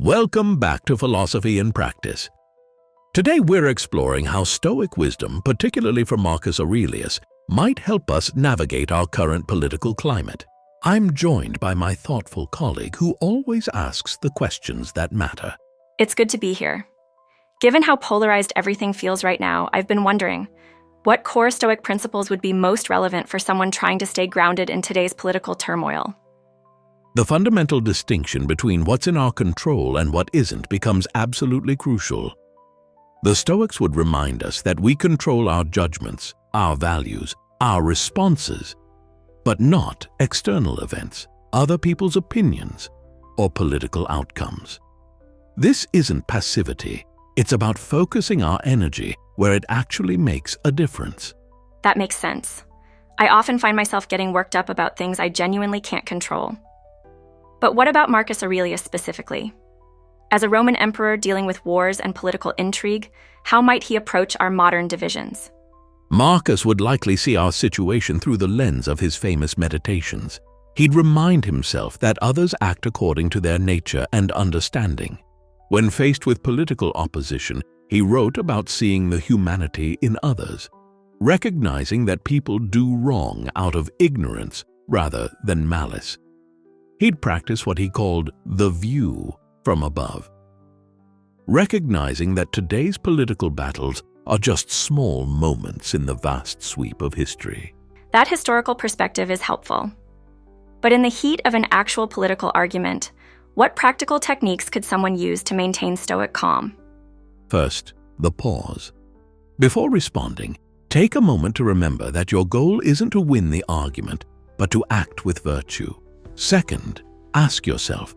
Welcome back to Philosophy in Practice. Today we're exploring how Stoic wisdom, particularly from Marcus Aurelius, might help us navigate our current political climate. I'm joined by my thoughtful colleague who always asks the questions that matter. It's good to be here. Given how polarized everything feels right now, I've been wondering, what core Stoic principles would be most relevant for someone trying to stay grounded in today's political turmoil? The fundamental distinction between what's in our control and what isn't becomes absolutely crucial. The Stoics would remind us that we control our judgments, our values, our responses, but not external events, other people's opinions, or political outcomes. This isn't passivity. It's about focusing our energy where it actually makes a difference. That makes sense. I often find myself getting worked up about things I genuinely can't control. But what about Marcus Aurelius specifically? As a Roman emperor dealing with wars and political intrigue, how might he approach our modern divisions? Marcus would likely see our situation through the lens of his famous meditations. He'd remind himself that others act according to their nature and understanding. When faced with political opposition, he wrote about seeing the humanity in others, recognizing that people do wrong out of ignorance rather than malice. He'd practice what he called the view from above, recognizing that today's political battles are just small moments in the vast sweep of history. That historical perspective is helpful. But in the heat of an actual political argument, what practical techniques could someone use to maintain Stoic calm? First, the pause. Before responding, take a moment to remember that your goal isn't to win the argument, but to act with virtue. Second, ask yourself,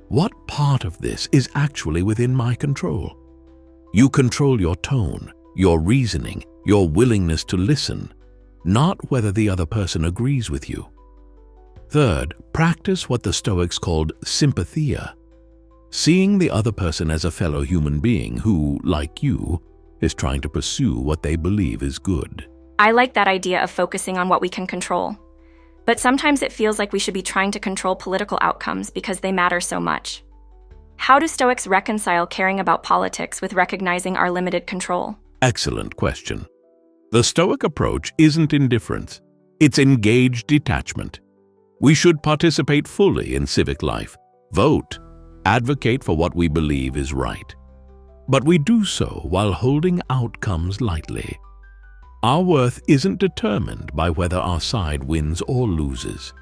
what part of this is actually within my control? You control your tone, your reasoning, your willingness to listen, not whether the other person agrees with you. Third, practice what the Stoics called sympathia, seeing the other person as a fellow human being who, like you, is trying to pursue what they believe is good. I like that idea of focusing on what we can control. But sometimes it feels like we should be trying to control political outcomes because they matter so much. How do Stoics reconcile caring about politics with recognizing our limited control? Excellent question. The Stoic approach isn't indifference, it's engaged detachment. We should participate fully in civic life, vote, advocate for what we believe is right. But we do so while holding outcomes lightly. Our worth isn't determined by whether our side wins or loses.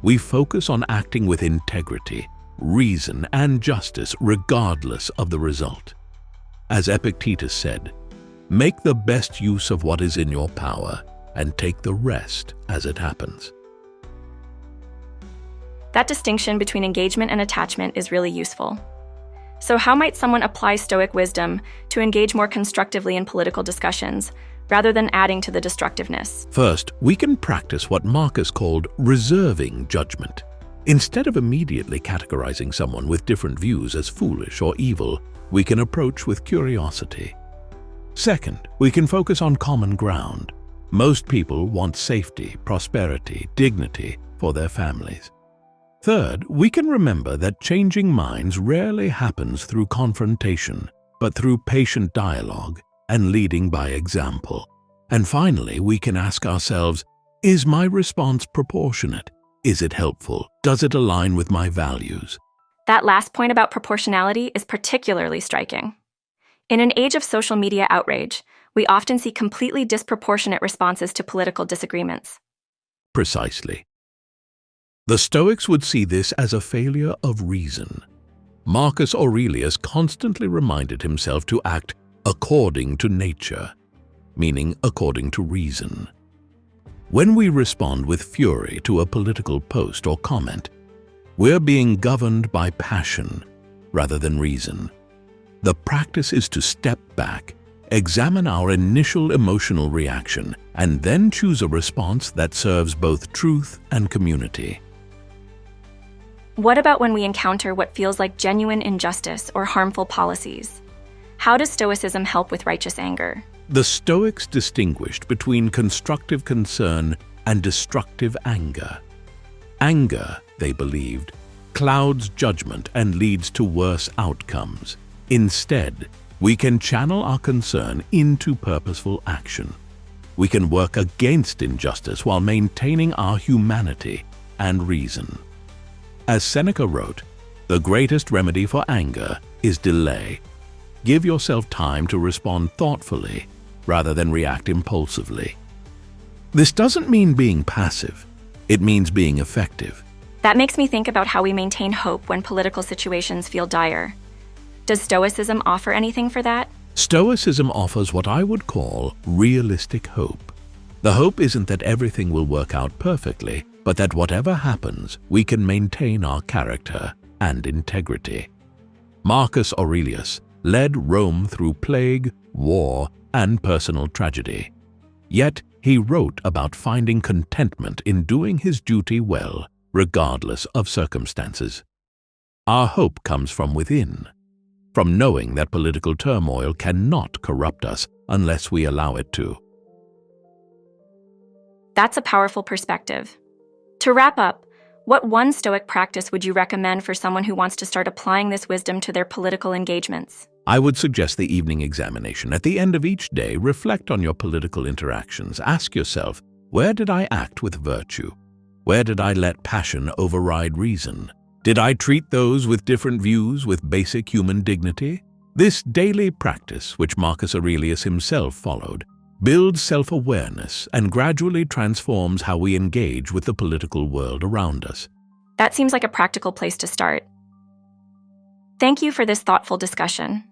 We focus on acting with integrity, reason, and justice regardless of the result. As Epictetus said, make the best use of what is in your power and take the rest as it happens. That distinction between engagement and attachment is really useful. So how might someone apply Stoic wisdom to engage more constructively in political discussions, rather than adding to the destructiveness? First, we can practice what Marcus called reserving judgment. Instead of immediately categorizing someone with different views as foolish or evil, we can approach with curiosity. Second, we can focus on common ground. Most people want safety, prosperity, dignity for their families. Third, we can remember that changing minds rarely happens through confrontation, but through patient dialogue and leading by example. And finally, we can ask ourselves, is my response proportionate? Is it helpful? Does it align with my values? That last point about proportionality is particularly striking. In an age of social media outrage, we often see completely disproportionate responses to political disagreements. Precisely. The Stoics would see this as a failure of reason. Marcus Aurelius constantly reminded himself to act according to nature, meaning according to reason. When we respond with fury to a political post or comment, we're being governed by passion rather than reason. The practice is to step back, examine our initial emotional reaction, and then choose a response that serves both truth and community. What about when we encounter what feels like genuine injustice or harmful policies? How does Stoicism help with righteous anger? The Stoics distinguished between constructive concern and destructive anger. Anger, they believed, clouds judgment and leads to worse outcomes. Instead, we can channel our concern into purposeful action. We can work against injustice while maintaining our humanity and reason. As Seneca wrote, "The greatest remedy for anger is delay." Give yourself time to respond thoughtfully rather than react impulsively. This doesn't mean being passive. It means being effective. That makes me think about how we maintain hope when political situations feel dire. Does Stoicism offer anything for that? Stoicism offers what I would call realistic hope. The hope isn't that everything will work out perfectly, but that whatever happens, we can maintain our character and integrity. Marcus Aurelius led Rome through plague, war, and personal tragedy. Yet he wrote about finding contentment in doing his duty well, regardless of circumstances. Our hope comes from within, from knowing that political turmoil cannot corrupt us unless we allow it to. That's a powerful perspective. To wrap up, what one Stoic practice would you recommend for someone who wants to start applying this wisdom to their political engagements? I would suggest the evening examination. At the end of each day, reflect on your political interactions. Ask yourself, where did I act with virtue? Where did I let passion override reason? Did I treat those with different views with basic human dignity? This daily practice, which Marcus Aurelius himself followed, builds self-awareness and gradually transforms how we engage with the political world around us. That seems like a practical place to start. Thank you for this thoughtful discussion.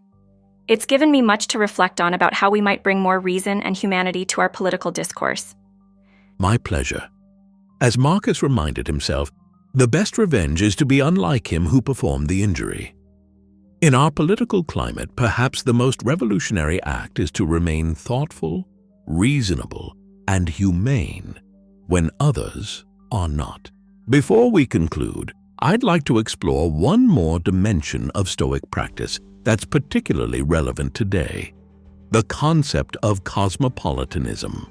It's given me much to reflect on about how we might bring more reason and humanity to our political discourse. My pleasure. As Marcus reminded himself, the best revenge is to be unlike him who performed the injury. In our political climate, perhaps the most revolutionary act is to remain thoughtful, reasonable, and humane when others are not. Before we conclude, I'd like to explore one more dimension of Stoic practice that's particularly relevant today: the concept of cosmopolitanism.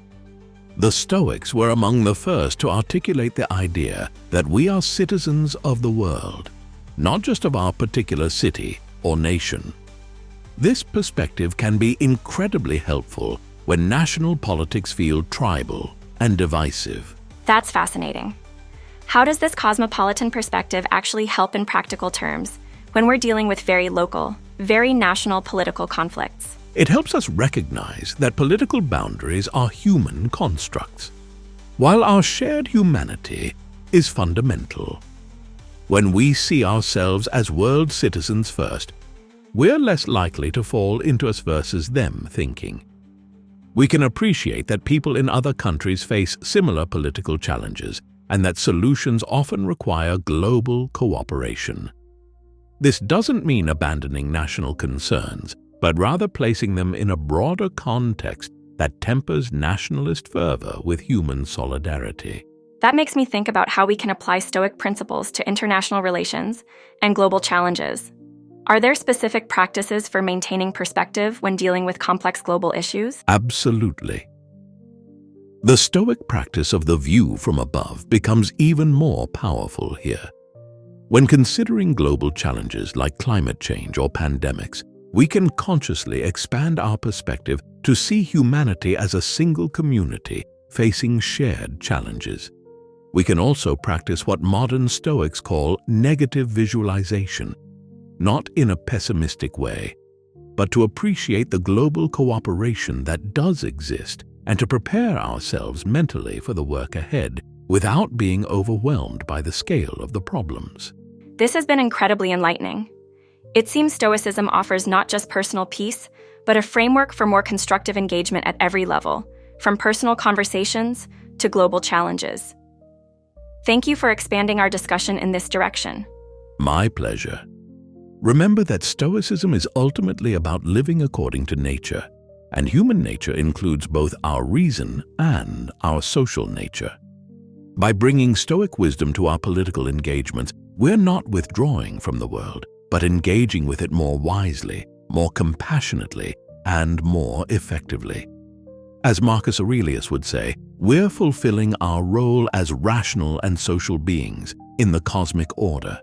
The Stoics were among the first to articulate the idea that we are citizens of the world, not just of our particular city or nation. This perspective can be incredibly helpful when national politics feel tribal and divisive. That's fascinating. How does this cosmopolitan perspective actually help in practical terms when we're dealing with very local, very national political conflicts? It helps us recognize that political boundaries are human constructs, while our shared humanity is fundamental. When we see ourselves as world citizens first, we're less likely to fall into us versus them thinking. We can appreciate that people in other countries face similar political challenges and that solutions often require global cooperation. This doesn't mean abandoning national concerns, but rather placing them in a broader context that tempers nationalist fervor with human solidarity. That makes me think about how we can apply Stoic principles to international relations and global challenges. Are there specific practices for maintaining perspective when dealing with complex global issues? Absolutely. The Stoic practice of the view from above becomes even more powerful here. When considering global challenges like climate change or pandemics, we can consciously expand our perspective to see humanity as a single community facing shared challenges. We can also practice what modern Stoics call negative visualization, not in a pessimistic way, but to appreciate the global cooperation that does exist and to prepare ourselves mentally for the work ahead without being overwhelmed by the scale of the problems. This has been incredibly enlightening. It seems Stoicism offers not just personal peace, but a framework for more constructive engagement at every level, from personal conversations to global challenges. Thank you for expanding our discussion in this direction. My pleasure. Remember that Stoicism is ultimately about living according to nature, and human nature includes both our reason and our social nature. By bringing Stoic wisdom to our political engagements, we're not withdrawing from the world, but engaging with it more wisely, more compassionately, and more effectively. As Marcus Aurelius would say, we're fulfilling our role as rational and social beings in the cosmic order.